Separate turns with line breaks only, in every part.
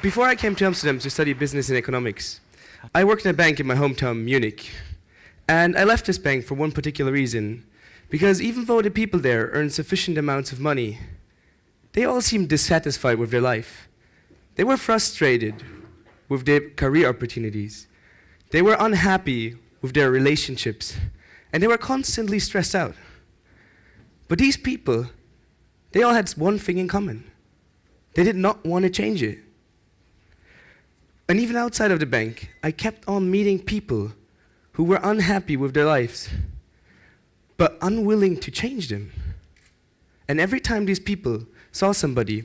before I came to Amsterdam to study business and economics, I worked in a bank in my hometown, Munich. And I left this bank for one particular reason, because even though the people there earned sufficient amounts of money, they all seemed dissatisfied with their life. They were frustrated with their career opportunities. They were unhappy with their relationships, and they were constantly stressed out. But these people, they all had one thing in common. They did not want to change it. And even outside of the bank, I kept on meeting people who were unhappy with their lives, but unwilling to change them. And every time these people saw somebody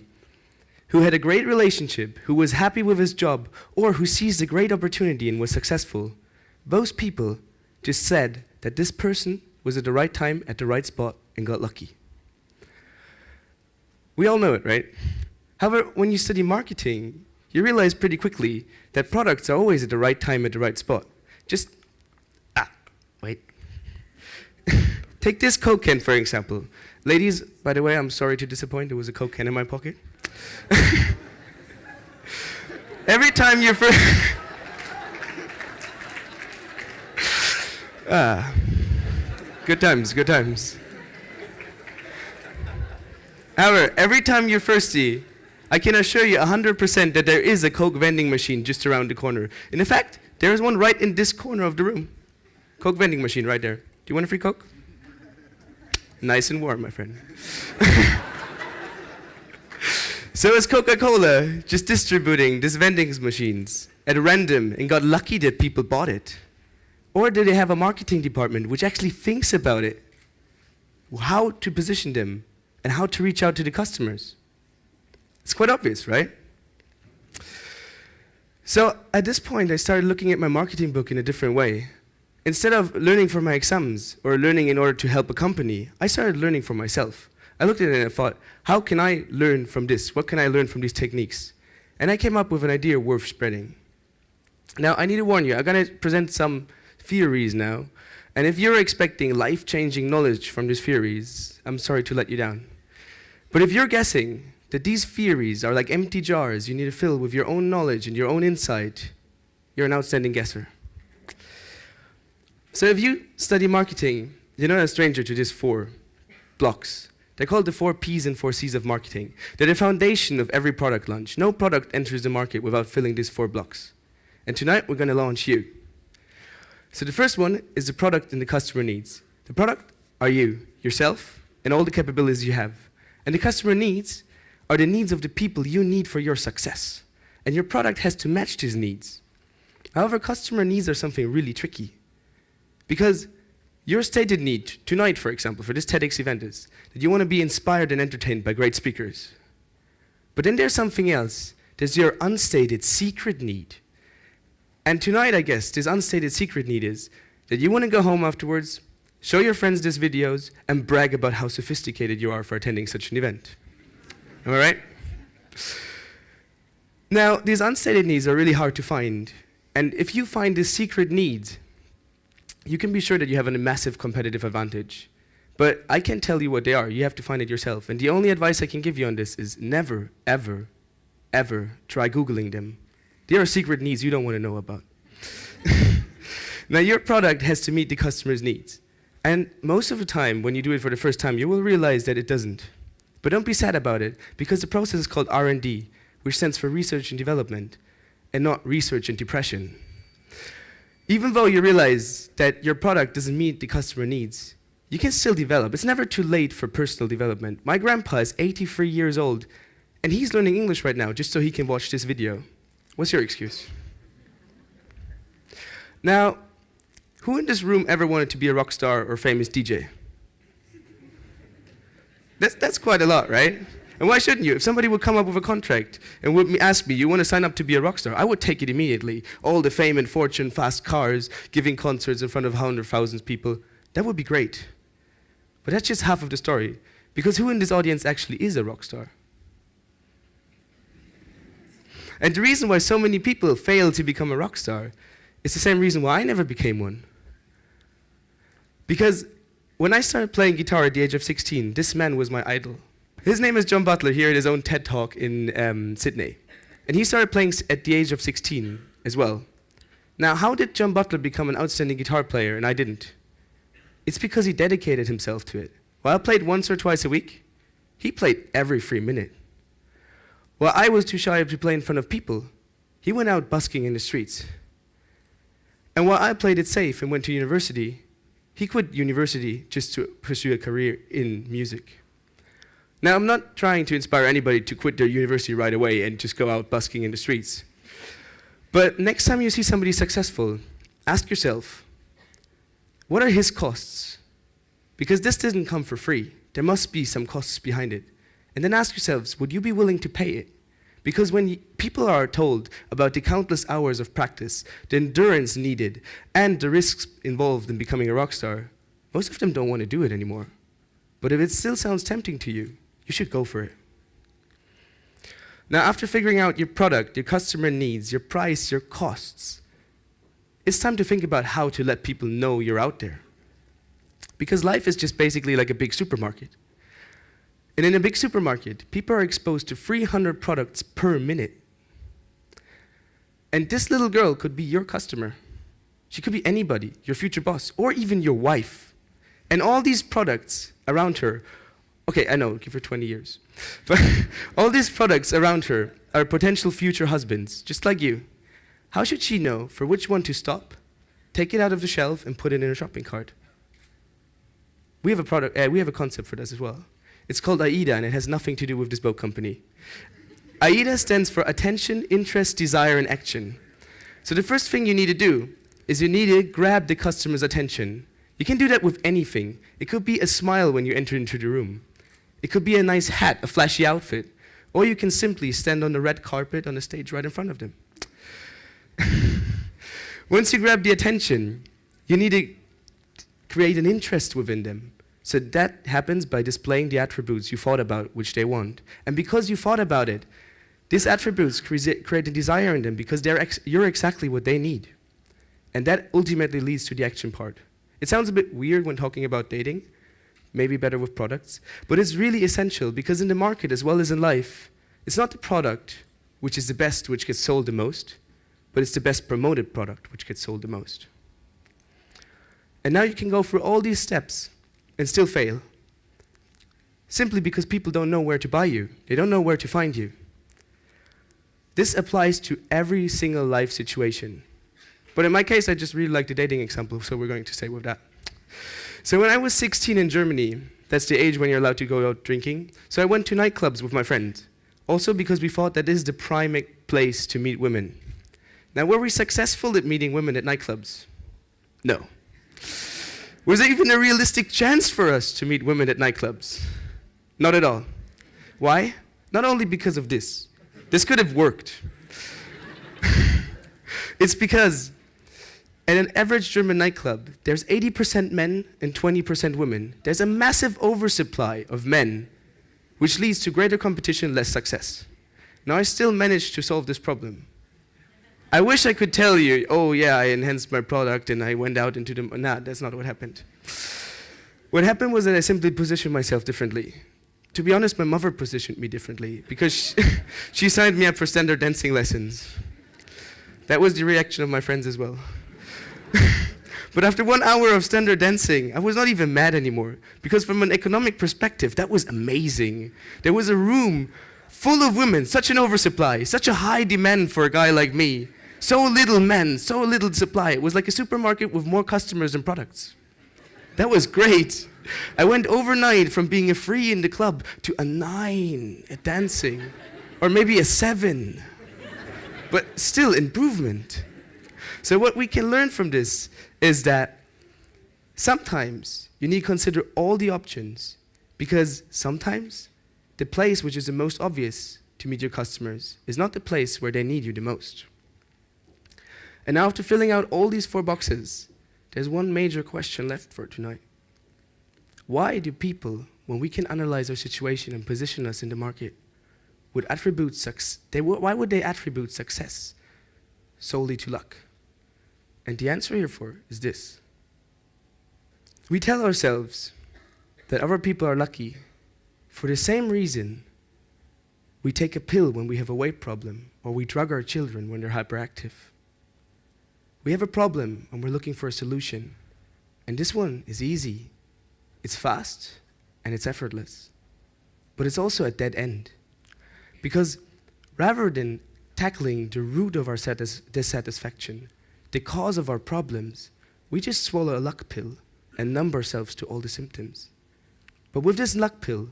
who had a great relationship, who was happy with his job, or who seized a great opportunity and was successful, those people just said that this person was at the right time, at the right spot, and got lucky. We all know it, right? However, when you study marketing, you realize pretty quickly that products are always at the right time, at the right spot. Wait. Take this Coke can, for example. Ladies, by the way, I'm sorry to disappoint, there was a Coke can in my pocket. Every time you're good times, good times. However, every time you're thirsty, I can assure you 100% that there is a Coke vending machine just around the corner. And in fact, there is one right in this corner of the room. Coke vending machine right there. Do you want a free Coke? Nice and warm, my friend. So is Coca-Cola just distributing these vending machines at random and got lucky that people bought it? Or do they have a marketing department which actually thinks about it, how to position them and how to reach out to the customers? It's quite obvious, right? So at this point, I started looking at my marketing book in a different way. Instead of learning for my exams or learning in order to help a company, I started learning for myself. I looked at it and I thought, how can I learn from this? What can I learn from these techniques? And I came up with an idea worth spreading. Now, I need to warn you, I'm going to present some theories now. And if you're expecting life-changing knowledge from these theories, I'm sorry to let you down. But if you're guessing that these theories are like empty jars you need to fill with your own knowledge and your own insight, you're an outstanding guesser. So if you study marketing, you're not a stranger to these 4 blocks. They're called the 4 P's and 4 C's of marketing. They're the foundation of every product launch. No product enters the market without filling these 4 blocks. And tonight, we're going to launch you. So the first one is the product and the customer needs. The product are you, yourself, and all the capabilities you have. And the customer needs are the needs of the people you need for your success. And your product has to match these needs. However, customer needs are something really tricky. Because your stated need tonight, for example, for this TEDx event is that you want to be inspired and entertained by great speakers. But then there's something else. There's your unstated secret need. And tonight, I guess, this unstated secret need is that you want to go home afterwards, show your friends these videos, and brag about how sophisticated you are for attending such an event. Am I right? Now, these unstated needs are really hard to find. And if you find this secret need, you can be sure that you have a massive competitive advantage. But I can't tell you what they are. You have to find it yourself. And the only advice I can give you on this is never, ever, ever try Googling them. They are secret needs you don't want to know about. Now, your product has to meet the customer's needs. And most of the time, when you do it for the first time, you will realize that it doesn't. But don't be sad about it, because the process is called R&D, which stands for research and development, and not research and depression. Even though you realize that your product doesn't meet the customer needs, you can still develop. It's never too late for personal development. My grandpa is 83 years old, and he's learning English right now just so he can watch this video. What's your excuse? Now, who in this room ever wanted to be a rock star or famous DJ? That's quite a lot, right? And why shouldn't you? If somebody would come up with a contract and would ask me, you want to sign up to be a rock star? I would take it immediately. All the fame and fortune, fast cars, giving concerts in front of 100,000 people. That would be great. But that's just half of the story. Because who in this audience actually is a rock star? And the reason why so many people fail to become a rock star is the same reason why I never became one. Because when I started playing guitar at the age of 16, this man was my idol. His name is John Butler, here at his own TED Talk in Sydney. And he started playing at the age of 16 as well. Now, how did John Butler become an outstanding guitar player and I didn't? It's because he dedicated himself to it. While I played once or twice a week, he played every free minute. While I was too shy to play in front of people, he went out busking in the streets. And while I played it safe and went to university, he quit university just to pursue a career in music. Now, I'm not trying to inspire anybody to quit their university right away and just go out busking in the streets. But next time you see somebody successful, ask yourself, what are his costs? Because this didn't come for free. There must be some costs behind it. And then ask yourselves, would you be willing to pay it? Because when people are told about the countless hours of practice, the endurance needed, and the risks involved in becoming a rock star, most of them don't want to do it anymore. But if it still sounds tempting to you, you should go for it. Now, after figuring out your product, your customer needs, your price, your costs, it's time to think about how to let people know you're out there. Because life is just basically like a big supermarket. And in a big supermarket, people are exposed to 300 products per minute. And this little girl could be your customer. She could be anybody, your future boss, or even your wife. And all these products around her, okay, I know, give her 20 years. But all these products around her are potential future husbands, just like you. How should she know for which one to stop, take it out of the shelf, and put it in her shopping cart? We have a concept for this as well. It's called AIDA, and it has nothing to do with this boat company. AIDA stands for Attention, Interest, Desire, and Action. So the first thing you need to do is you need to grab the customer's attention. You can do that with anything. It could be a smile when you enter into the room. It could be a nice hat, a flashy outfit. Or you can simply stand on the red carpet on the stage right in front of them. Once you grab the attention, you need to create an interest within them. So that happens by displaying the attributes you thought about which they want. And because you thought about it, these attributes create a desire in them because you're exactly what they need. And that ultimately leads to the action part. It sounds a bit weird when talking about dating, maybe better with products, but it's really essential because in the market as well as in life, it's not the product which is the best which gets sold the most, but it's the best promoted product which gets sold the most. And now you can go through all these steps and still fail, simply because people don't know where to buy you. They don't know where to find you. This applies to every single life situation. But in my case, I just really like the dating example, so we're going to stay with that. So when I was 16 in Germany, that's the age when you're allowed to go out drinking, so I went to nightclubs with my friends, also because we thought that this is the prime place to meet women. Now, were we successful at meeting women at nightclubs? No. Was there even a realistic chance for us to meet women at nightclubs? Not at all. Why? Not only because of this. This could have worked. It's because at an average German nightclub, there's 80% men and 20% women. There's a massive oversupply of men, which leads to greater competition, less success. Now, I still managed to solve this problem. I wish I could tell you, oh yeah, I enhanced my product and I went out into the... Nah, that's not what happened. What happened was that I simply positioned myself differently. To be honest, my mother positioned me differently because she signed me up for standard dancing lessons. That was the reaction of my friends as well. But after 1 hour of standard dancing, I was not even mad anymore because from an economic perspective, that was amazing. There was a room full of women, such an oversupply, such a high demand for a guy like me. So little men, so little supply. It was like a supermarket with more customers than products. That was great. I went overnight from being a 3 in the club to a 9 at dancing, or maybe a 7. But still improvement. So what we can learn from this is that sometimes you need to consider all the options because sometimes the place which is the most obvious to meet your customers is not the place where they need you the most. And now after filling out all these 4 boxes, there's one major question left for tonight. Why do people, when we can analyze our situation and position us in the market, why would they attribute success solely to luck? And the answer here for is this. We tell ourselves that other people are lucky for the same reason We take a pill when we have a weight problem, or we drug our children when they're hyperactive. We have a problem and we're looking for a solution. And this one is easy, it's fast, and it's effortless. But it's also a dead end. Because rather than tackling the root of our dissatisfaction, the cause of our problems, we just swallow a luck pill and numb ourselves to all the symptoms. But with this luck pill,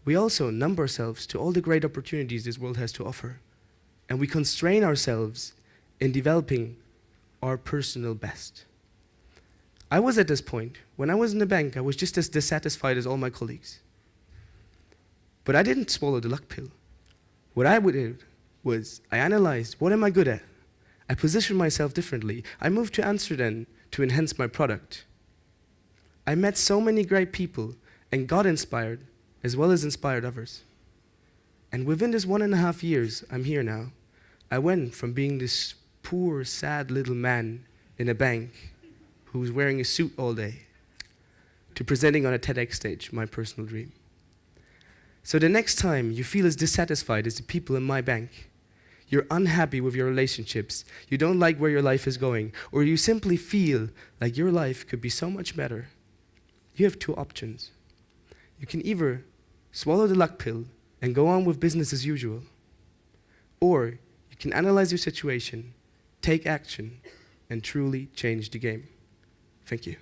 we also numb ourselves to all the great opportunities this world has to offer. And we constrain ourselves in developing our personal best. I was at this point. When I was in the bank, I was just as dissatisfied as all my colleagues. But I didn't swallow the luck pill. What I did was I analyzed, what am I good at? I positioned myself differently. I moved to Amsterdam to enhance my product. I met so many great people and got inspired, as well as inspired others. And within this 1.5 years, I'm here now. I went from being this poor, sad little man in a bank who was wearing a suit all day to presenting on a TEDx stage, my personal dream. So the next time you feel as dissatisfied as the people in my bank, you're unhappy with your relationships, you don't like where your life is going, or you simply feel like your life could be so much better, you have two options. You can either swallow the luck pill and go on with business as usual, or you can analyze your situation, take action, and truly change the game. Thank you.